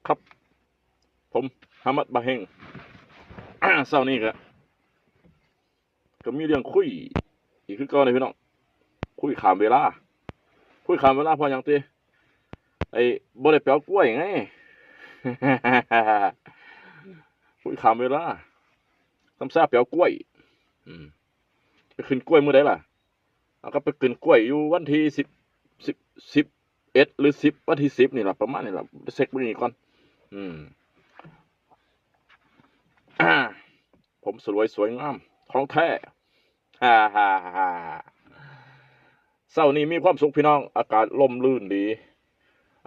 ครับผมฮามัดบาเฮง เศร้านี่ก็มีเรื่องคุยอีกคือเก่าเลยพี่น้องคุยขามเวลาคุยขามเวลาพออย่างตีไอ้บ่ได้แปลกล้วยไง คุยขามเวลาทำซาแปลกล้วยอืมไปขึ้นกล้วยมื้อใดล่ะเอาก็ไปขึ้นกล้วยอยู่วันที่สิบ11หรือวันที่10นี่ล่ะประมาณนี้ล่ะเช็คมื้อนี้ก่อนอืม ผมสวยงามของแท้ ฮ่าฮ่าฮ่าเช้านี้มีความสุขพี่น้องอากาศร่มรื่นดี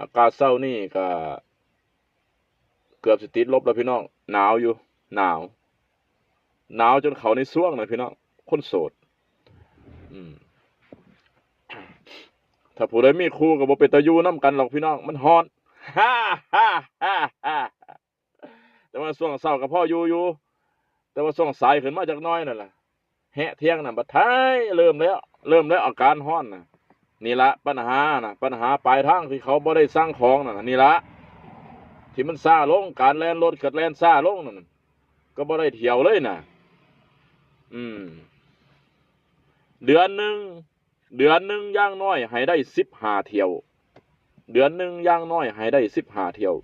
อากาศเช้านี้ก็เกือบสิติดลบแล้วพี่น้องหนาวอยู่หนาวหนาวจนเขาในซ่วงเลยพี่น้องคนโสดอืมถ้าผู้ใดมีคู่ก็บ่เป็นตาอยู่นํกันหรอกพี่น้องมันฮ้อนฮ่าฮ่าฮ่าฮ่าแต่ว่าช่วงเช้าก็พออยู่แต่ว่าช่วงสายขึ้นมาจักหน้อยนั่นล่ะแฮะเที่ยงน่ะบัดท้ายเริ่มแล้วอาการฮ้อนน่ะนี่ละปัญหาน่ะปัญหาปลายทางที่เขาบ่ได้สร้างของน่ะนี่ละที่มันซ่าลงการแล่นรถเกิดแล่นซ่าลงนั่นก็บ่ได้เที่ยวเลยน่ะอืมเดือนหนึงเดือนหนึงอย่างน้อยให้ได้15เที่ยวเดือนหนึงอย่างน้อยให้ได้15เที่ยว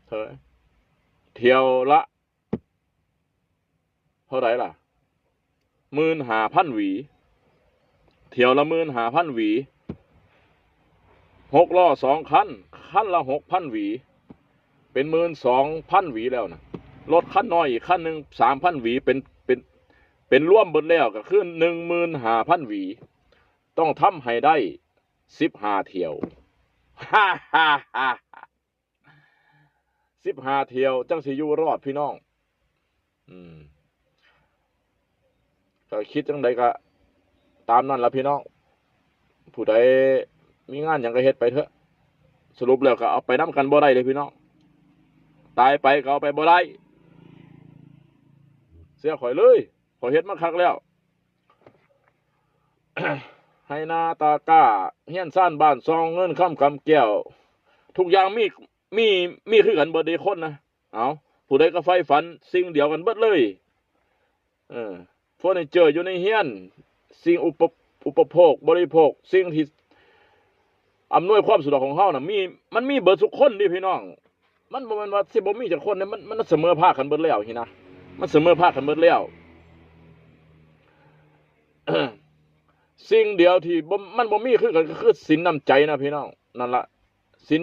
เท่าไหร่เที่ยวละเท่าไหร่ล่ะ15,000หวีเที่ยวละ15,000หวี6ล้อ2คันคันละ6,000หวีเป็น12,000หวีแล้วนะรถคันน้อยอีกคันหนึง3,000หวีเป็นรวมเบิดแล้วก็คือ15,000หวีต้องทำให้ได้15เที่ยวฮ่าฮ่าฮ่า15เที่ยวจังสิอยู่รอดพี่น้องอืมก็คิดจังใดก็ตามนั้นล่ะพี่น้องผู้ใดมีงานหยังก็เฮ็ดไปเถอะสรุปแล้วก็เอาไปนํกันบ่ได้เลยพี่น้องตายไปก็เอาไปบ่ได้เสียข่อยเลยข่อยเฮ็ดมาคักแล้ว ให้นาตากร้าเฮียนซ่านบ้านซองเงินคำแก้วทุกอย่างมีมีคือกันเบิดเดะคนนะเอาผู้ใดก็ใฝ่ฝันสิ่งเดียวกันเบิดเลยเออเฟอร์นิเจอร์อยู่ในเฮียนสิ่งอุปโภคบริโภคสิ่งที่อำนวยความสะดวกของเฮาน่ะมันมีเบิดทุกคนดิพี่น้องมันบ่แม่นว่าสิบ่มีจักคนเนี่ยมันเสมอภาคกันเบิดแล้วหินะมันเสมอภาคกันเบิดแล้ว สิ่งเดียวที่บ่มันบ่มีคือกันก็คือสินน้ำใจนะพี่น้องนั่นละสิน